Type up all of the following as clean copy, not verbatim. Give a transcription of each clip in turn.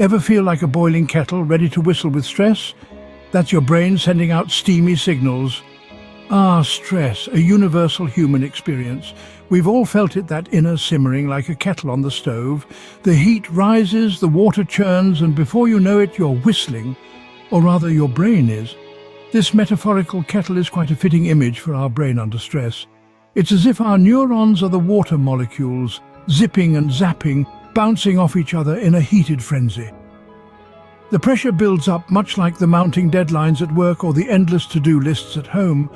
Ever feel like a boiling kettle ready to whistle with stress? That's your brain sending out steamy signals. Ah, stress, a universal human experience. We've all felt it, that inner simmering like a kettle on the stove. The heat rises, the water churns, and before you know it, you're whistling. Or rather, your brain is. This metaphorical kettle is quite a fitting image for our brain under stress. It's as if our neurons are the water molecules, zipping and zapping, bouncing off each other in a heated frenzy. The pressure builds up much like the mounting deadlines at work or the endless to-do lists at home.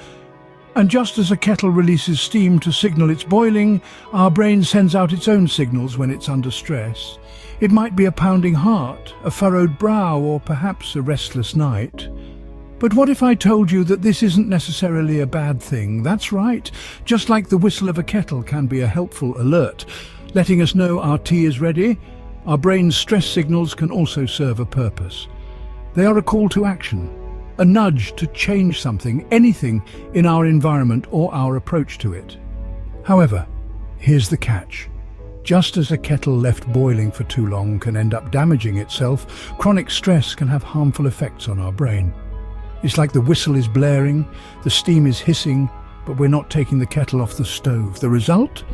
And just as a kettle releases steam to signal it's boiling, our brain sends out its own signals when it's under stress. It might be a pounding heart, a furrowed brow, or perhaps a restless night. But what if I told you that this isn't necessarily a bad thing? That's right. Just like the whistle of a kettle can be a helpful alert, letting us know our tea is ready, our brain's stress signals can also serve a purpose. They are a call to action, a nudge to change something, anything in our environment or our approach to it. However, here's the catch. Just as a kettle left boiling for too long can end up damaging itself, chronic stress can have harmful effects on our brain. It's like the whistle is blaring, the steam is hissing, but we're not taking the kettle off the stove. The result?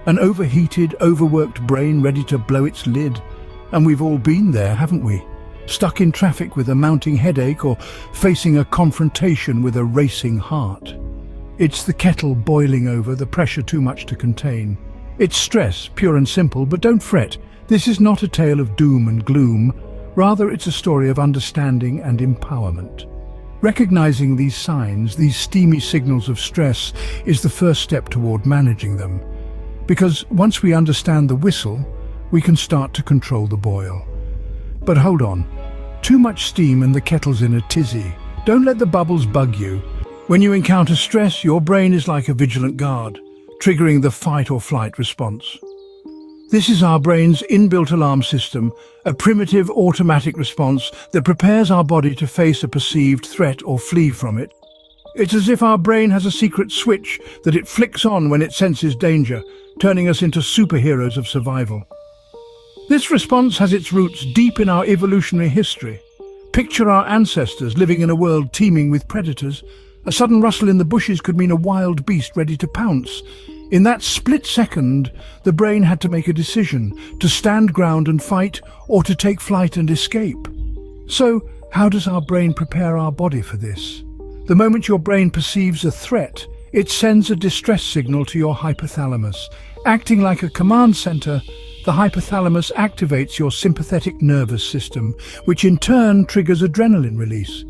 An overheated, overworked brain ready to blow its lid. And we've all been there, haven't we? Stuck in traffic with a mounting headache or facing a confrontation with a racing heart. It's the kettle boiling over, the pressure too much to contain. It's stress, pure and simple, but don't fret. This is not a tale of doom and gloom. Rather, it's a story of understanding and empowerment. Recognizing these signs, these steamy signals of stress, is the first step toward managing them. Because once we understand the whistle, we can start to control the boil. But hold on. Too much steam and the kettle's in a tizzy. Don't let the bubbles bug you. When you encounter stress, your brain is like a vigilant guard, triggering the fight or flight response. This is our brain's inbuilt alarm system, a primitive automatic response that prepares our body to face a perceived threat or flee from it. It's as if our brain has a secret switch that it flicks on when it senses danger, turning us into superheroes of survival. This response has its roots deep in our evolutionary history. Picture our ancestors living in a world teeming with predators. A sudden rustle in the bushes could mean a wild beast ready to pounce. In that split second, the brain had to make a decision, to stand ground and fight, or to take flight and escape. So, how does our brain prepare our body for this? The moment your brain perceives a threat, it sends a distress signal to your hypothalamus. Acting like a command center, the hypothalamus activates your sympathetic nervous system, which in turn triggers adrenaline release.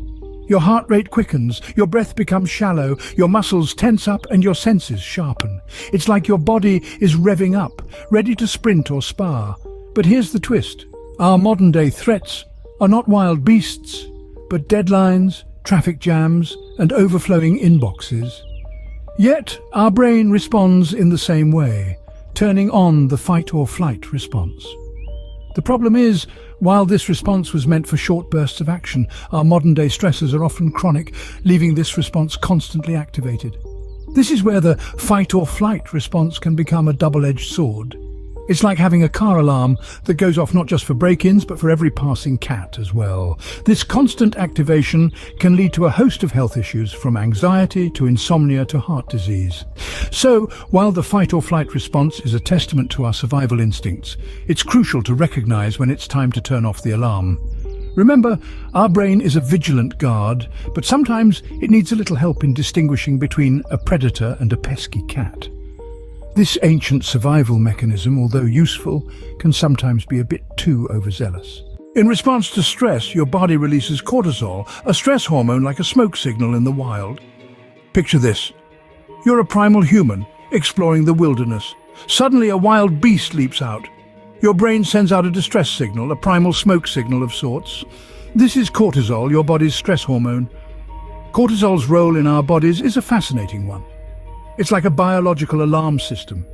Your heart rate quickens, your breath becomes shallow, your muscles tense up and your senses sharpen. It's like your body is revving up, ready to sprint or spar. But here's the twist. Our modern-day threats are not wild beasts, but deadlines, traffic jams, and overflowing inboxes. Yet, our brain responds in the same way, turning on the fight or flight response. The problem is, while this response was meant for short bursts of action, our modern-day stressors are often chronic, leaving this response constantly activated. This is where the fight or flight response can become a double-edged sword. It's like having a car alarm that goes off not just for break-ins, but for every passing cat as well. This constant activation can lead to a host of health issues, from anxiety to insomnia to heart disease. So, while the fight or flight response is a testament to our survival instincts, it's crucial to recognize when it's time to turn off the alarm. Remember, our brain is a vigilant guard, but sometimes it needs a little help in distinguishing between a predator and a pesky cat. This ancient survival mechanism, although useful, can sometimes be a bit too overzealous. In response to stress, your body releases cortisol, a stress hormone like a smoke signal in the wild. Picture this. You're a primal human, exploring the wilderness. Suddenly a wild beast leaps out. Your brain sends out a distress signal, a primal smoke signal of sorts. This is cortisol, your body's stress hormone. Cortisol's role in our bodies is a fascinating one. It's like a biological alarm system.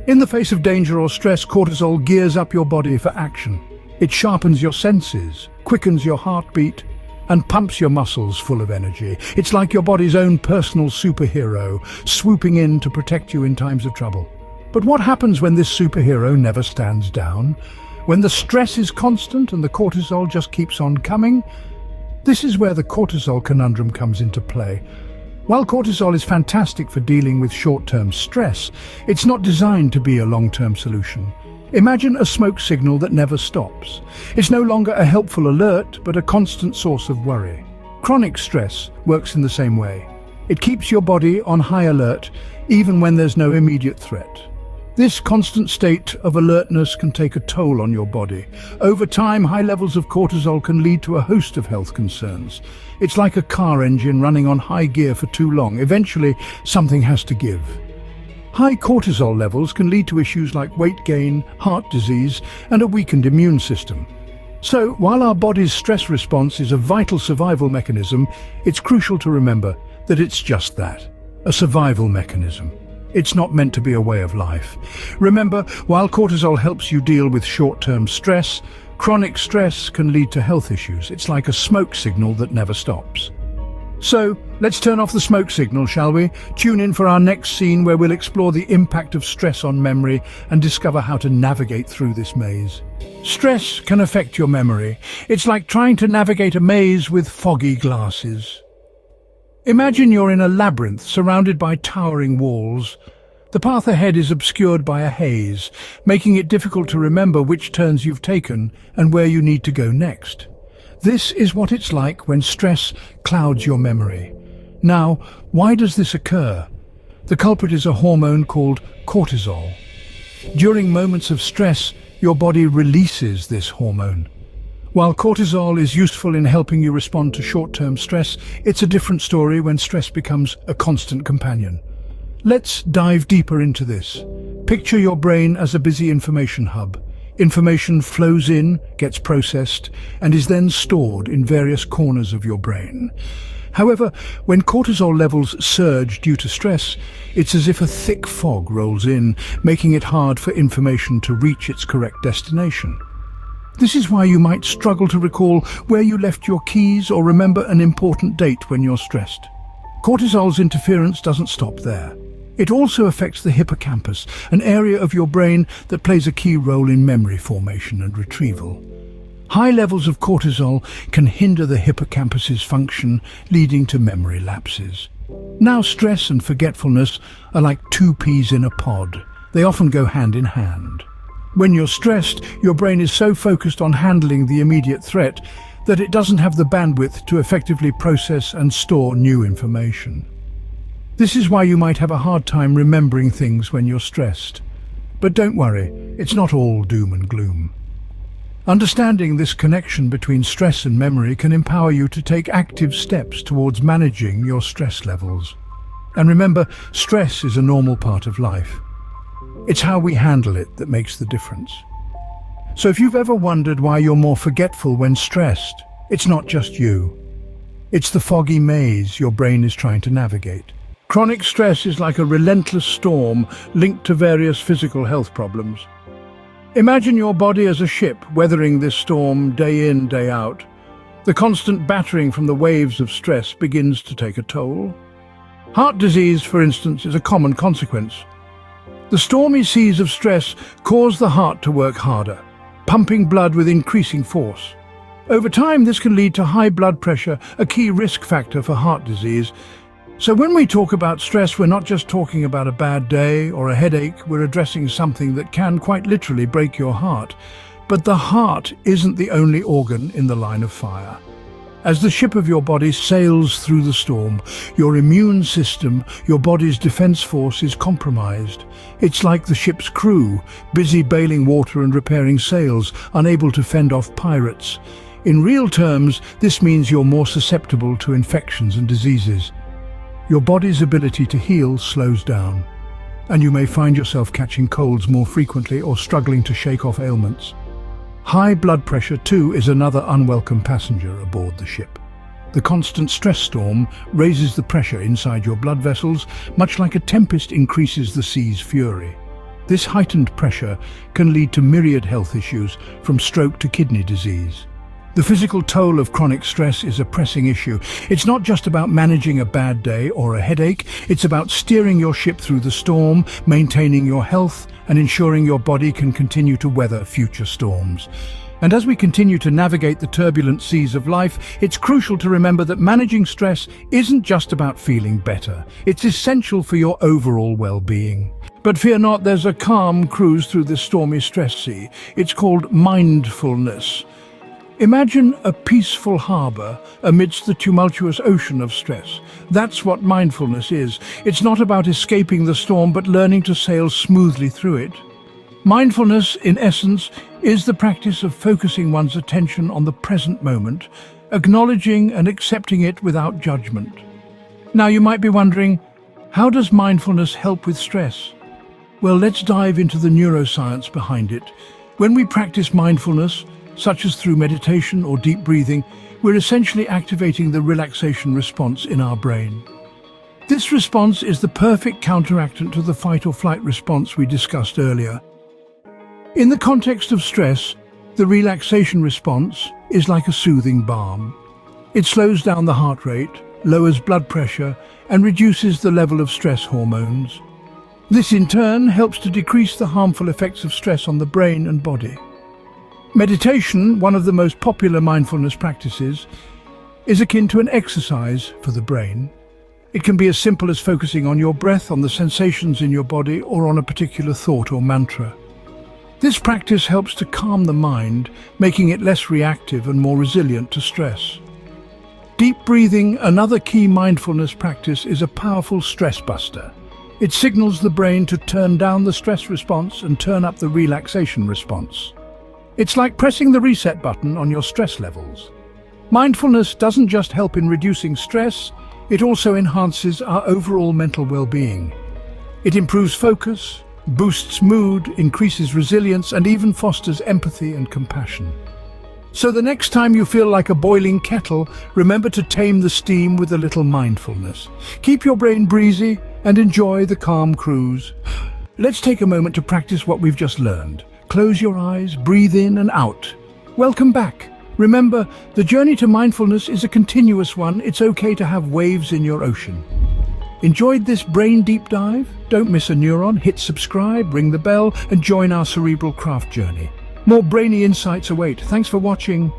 In the face of danger or stress, cortisol gears up your body for action. It sharpens your senses, quickens your heartbeat, and pumps your muscles full of energy. It's like your body's own personal superhero, swooping in to protect you in times of trouble. But what happens when this superhero never stands down? When the stress is constant and the cortisol just keeps on coming, this is where the cortisol conundrum comes into play. While cortisol is fantastic for dealing with short-term stress, it's not designed to be a long-term solution. Imagine a smoke signal that never stops. It's no longer a helpful alert, but a constant source of worry. Chronic stress works in the same way. It keeps your body on high alert, even when there's no immediate threat. This constant state of alertness can take a toll on your body. Over time, high levels of cortisol can lead to a host of health concerns. It's like a car engine running on high gear for too long. Eventually, something has to give. High cortisol levels can lead to issues like weight gain, heart disease, and a weakened immune system. So, while our body's stress response is a vital survival mechanism, it's crucial to remember that it's just that, a survival mechanism. It's not meant to be a way of life. Remember, while cortisol helps you deal with short-term stress, chronic stress can lead to health issues. It's like a smoke signal that never stops. So, let's turn off the smoke signal, shall we? Tune in for our next scene where we'll explore the impact of stress on memory and discover how to navigate through this maze. Stress can affect your memory. It's like trying to navigate a maze with foggy glasses. Imagine you're in a labyrinth surrounded by towering walls. The path ahead is obscured by a haze, making it difficult to remember which turns you've taken and where you need to go next. This is what it's like when stress clouds your memory. Now, why does this occur? The culprit is a hormone called cortisol. During moments of stress, your body releases this hormone. While cortisol is useful in helping you respond to short-term stress, it's a different story when stress becomes a constant companion. Let's dive deeper into this. Picture your brain as a busy information hub. Information flows in, gets processed, and is then stored in various corners of your brain. However, when cortisol levels surge due to stress, it's as if a thick fog rolls in, making it hard for information to reach its correct destination. This is why you might struggle to recall where you left your keys or remember an important date when you're stressed. Cortisol's interference doesn't stop there. It also affects the hippocampus, an area of your brain that plays a key role in memory formation and retrieval. High levels of cortisol can hinder the hippocampus's function, leading to memory lapses. Now, stress and forgetfulness are like two peas in a pod. They often go hand in hand. When you're stressed, your brain is so focused on handling the immediate threat that it doesn't have the bandwidth to effectively process and store new information. This is why you might have a hard time remembering things when you're stressed. But don't worry, it's not all doom and gloom. Understanding this connection between stress and memory can empower you to take active steps towards managing your stress levels. And remember, stress is a normal part of life. It's how we handle it that makes the difference. So if you've ever wondered why you're more forgetful when stressed, it's not just you. It's the foggy maze your brain is trying to navigate. Chronic stress is like a relentless storm linked to various physical health problems. Imagine your body as a ship weathering this storm day in, day out. The constant battering from the waves of stress begins to take a toll. Heart disease, for instance, is a common consequence. The stormy seas of stress cause the heart to work harder, pumping blood with increasing force. Over time, this can lead to high blood pressure, a key risk factor for heart disease. So when we talk about stress, we're not just talking about a bad day or a headache, we're addressing something that can quite literally break your heart. But the heart isn't the only organ in the line of fire. As the ship of your body sails through the storm, your immune system, your body's defense force is compromised. It's like the ship's crew, busy bailing water and repairing sails, unable to fend off pirates. In real terms, this means you're more susceptible to infections and diseases. Your body's ability to heal slows down, and you may find yourself catching colds more frequently or struggling to shake off ailments. High blood pressure, too, is another unwelcome passenger aboard the ship. The constant stress storm raises the pressure inside your blood vessels, much like a tempest increases the sea's fury. This heightened pressure can lead to myriad health issues, from stroke to kidney disease. The physical toll of chronic stress is a pressing issue. It's not just about managing a bad day or a headache, it's about steering your ship through the storm, maintaining your health, and ensuring your body can continue to weather future storms. And as we continue to navigate the turbulent seas of life, it's crucial to remember that managing stress isn't just about feeling better. It's essential for your overall well-being. But fear not, there's a calm cruise through this stormy stress sea. It's called mindfulness. Imagine a peaceful harbor amidst the tumultuous ocean of stress. That's what mindfulness is. It's not about escaping the storm, but learning to sail smoothly through it. Mindfulness, in essence, is the practice of focusing one's attention on the present moment, acknowledging and accepting it without judgment. Now you might be wondering, how does mindfulness help with stress? Well, let's dive into the neuroscience behind it. When we practice mindfulness, such as through meditation or deep breathing, we're essentially activating the relaxation response in our brain. This response is the perfect counteractant to the fight or flight response we discussed earlier. In the context of stress, the relaxation response is like a soothing balm. It slows down the heart rate, lowers blood pressure, and reduces the level of stress hormones. This in turn helps to decrease the harmful effects of stress on the brain and body. Meditation, one of the most popular mindfulness practices, is akin to an exercise for the brain. It can be as simple as focusing on your breath, on the sensations in your body, or on a particular thought or mantra. This practice helps to calm the mind, making it less reactive and more resilient to stress. Deep breathing, another key mindfulness practice, is a powerful stress buster. It signals the brain to turn down the stress response and turn up the relaxation response. It's like pressing the reset button on your stress levels. Mindfulness doesn't just help in reducing stress, it also enhances our overall mental well-being. It improves focus, boosts mood, increases resilience, and even fosters empathy and compassion. So the next time you feel like a boiling kettle, remember to tame the steam with a little mindfulness. Keep your brain breezy and enjoy the calm cruise. Let's take a moment to practice what we've just learned. Close your eyes, breathe in and out. Welcome back. Remember, the journey to mindfulness is a continuous one. It's okay to have waves in your ocean. Enjoyed this brain deep dive? Don't miss a neuron, hit subscribe, ring the bell, and join our cerebral craft journey. More brainy insights await. Thanks for watching.